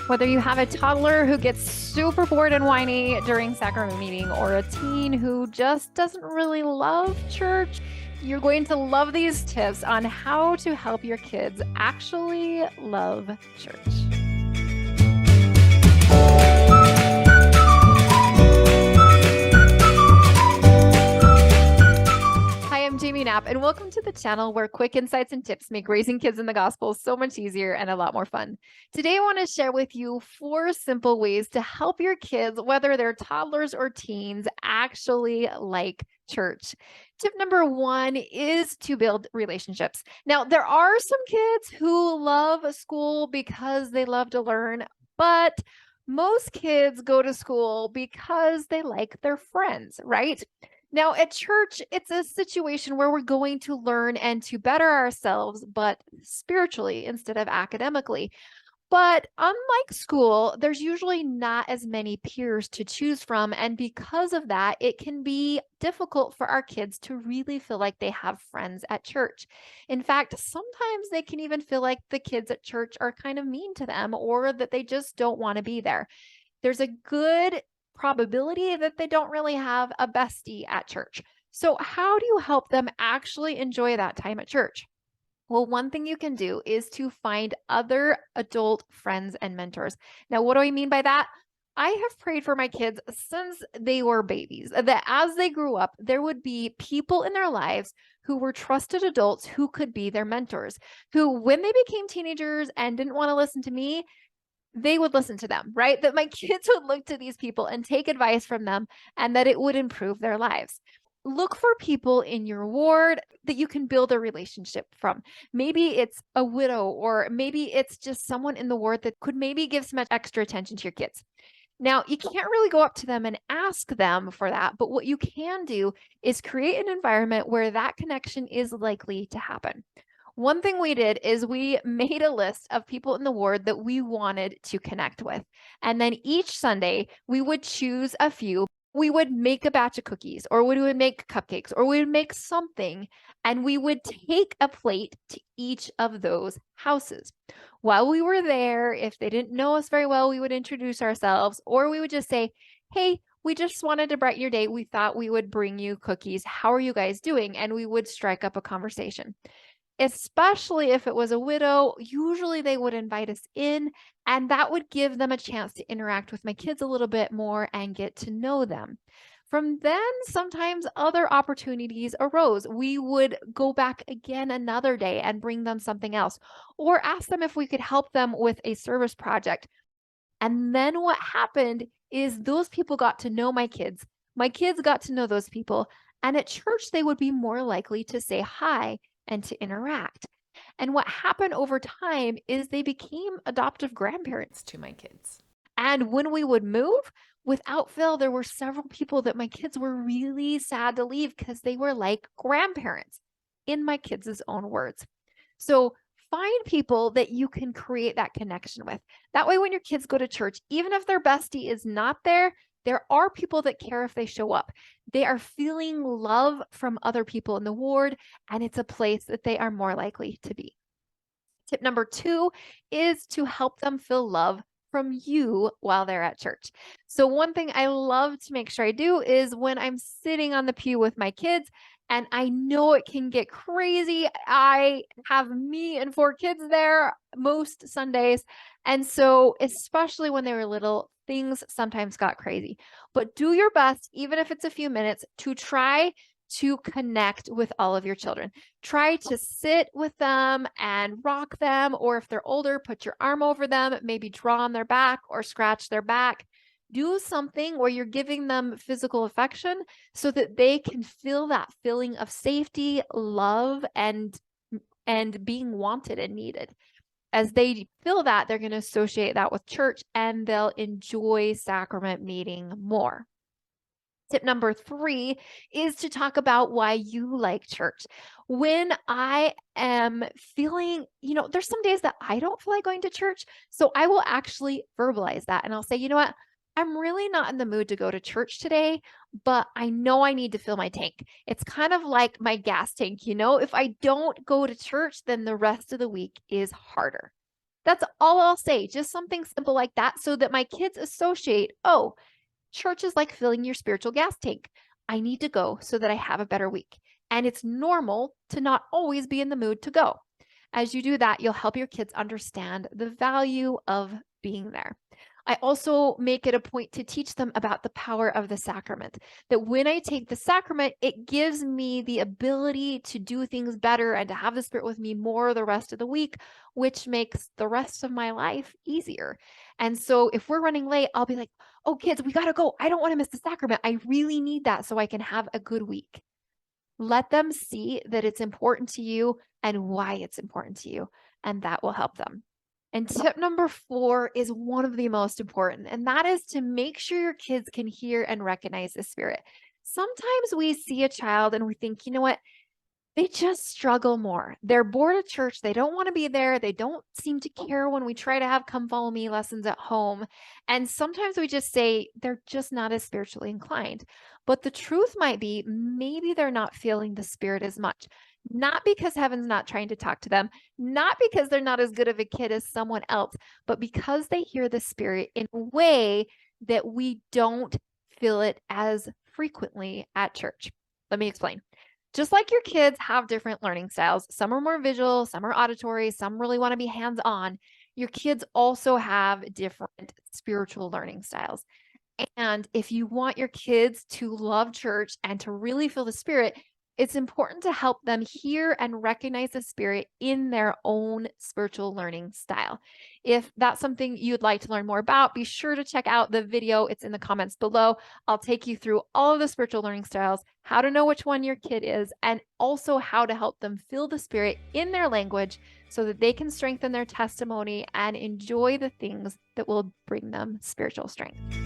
Whether you have a toddler who gets super bored and whiny during sacrament meeting or a teen who just doesn't really love church, you're going to love these tips on how to help your kids actually love church. Hi, I'm Jamie Knapp, and welcome to the channel where quick insights and tips make raising kids in the gospel so much easier and a lot more fun. Today, I want to share with you 4 simple ways to help your kids, whether they're toddlers or teens, actually like church. Tip number 1 is to build relationships. Now, there are some kids who love school because they love to learn, but most kids go to school because they like their friends, right? Now, at church, it's a situation where we're going to learn and to better ourselves, but spiritually instead of academically. But unlike school, there's usually not as many peers to choose from. And because of that, it can be difficult for our kids to really feel like they have friends at church. In fact, sometimes they can even feel like the kids at church are kind of mean to them or that they just don't want to be there. There's a good probability that they don't really have a bestie at church. So how do you help them actually enjoy that time at church? Well, one thing you can do is to find other adult friends and mentors. Now, what do I mean by that? I have prayed for my kids since they were babies, that as they grew up, there would be people in their lives who were trusted adults who could be their mentors, who, when they became teenagers and didn't want to listen to me, they would listen to them, right? That my kids would look to these people and take advice from them and that it would improve their lives. Look for people in your ward that you can build a relationship from. Maybe it's a widow, or maybe it's just someone in the ward that could maybe give some extra attention to your kids. Now, you can't really go up to them and ask them for that, but what you can do is create an environment where that connection is likely to happen. One thing we did is we made a list of people in the ward that we wanted to connect with. And then each Sunday, we would choose a few. We would make a batch of cookies, or we would make cupcakes, or we would make something, and we would take a plate to each of those houses. While we were there, if they didn't know us very well, we would introduce ourselves, or we would just say, "Hey, we just wanted to brighten your day. We thought we would bring you cookies. How are you guys doing?" And we would strike up a conversation. Especially if it was a widow, usually they would invite us in, and that would give them a chance to interact with my kids a little bit more and get to know them. From then, sometimes other opportunities arose. We would go back again another day and bring them something else, or ask them if we could help them with a service project. And then what happened is those people got to know my kids. My kids got to know those people. And at church, they would be more likely to say hi and to interact. And what happened over time is they became adoptive grandparents to my kids. And when we would move, without fail, there were several people that my kids were really sad to leave because they were like grandparents, in my kids' own words. So find people that you can create that connection with. That way, when your kids go to church, even if their bestie is not there are people that care if they show up. They are feeling love from other people in the ward, and it's a place that they are more likely to be. Tip number 2 is to help them feel love from you while they're at church. So one thing I love to make sure I do is when I'm sitting on the pew with my kids, and I know it can get crazy. I have me and 4 kids there most Sundays. And so, especially when they were little, things sometimes got crazy. But do your best, even if it's a few minutes, to try to connect with all of your children. Try to sit with them and rock them, or if they're older, put your arm over them, maybe draw on their back or scratch their back. Do something where you're giving them physical affection so that they can feel that feeling of safety, love, and being wanted and needed. As they feel that, they're going to associate that with church and they'll enjoy sacrament meeting more. Tip number 3 is to talk about why you like church. When I am feeling, there's some days that I don't feel like going to church. So I will actually verbalize that and I'll say, you know what? I'm really not in the mood to go to church today, but I know I need to fill my tank. It's kind of like my gas tank, if I don't go to church, then the rest of the week is harder. That's all I'll say. Just something simple like that so that my kids associate, oh, church is like filling your spiritual gas tank. I need to go so that I have a better week. And it's normal to not always be in the mood to go. As you do that, you'll help your kids understand the value of being there. I also make it a point to teach them about the power of the sacrament, that when I take the sacrament, it gives me the ability to do things better and to have the Spirit with me more the rest of the week, which makes the rest of my life easier. And so if we're running late, I'll be like, oh, kids, we got to go. I don't want to miss the sacrament. I really need that so I can have a good week. Let them see that it's important to you and why it's important to you, and that will help them. And tip number 4 is one of the most important, and that is to make sure your kids can hear and recognize the Spirit. Sometimes we see a child and we think, you know what? They just struggle more. They're bored of church. They don't want to be there. They don't seem to care when we try to have come follow me lessons at home. And sometimes we just say they're just not as spiritually inclined. But the truth might be maybe they're not feeling the Spirit as much. Not because heaven's not trying to talk to them, not because they're not as good of a kid as someone else, but because they hear the Spirit in a way that we don't feel it as frequently at church. Let me explain. Just like your kids have different learning styles, some are more visual, some are auditory, some really want to be hands-on. Your kids also have different spiritual learning styles. And if you want your kids to love church and to really feel the Spirit, it's important to help them hear and recognize the Spirit in their own spiritual learning style. If that's something you'd like to learn more about, be sure to check out the video. It's in the comments below. I'll take you through all of the spiritual learning styles, how to know which one your kid is, and also how to help them feel the Spirit in their language so that they can strengthen their testimony and enjoy the things that will bring them spiritual strength.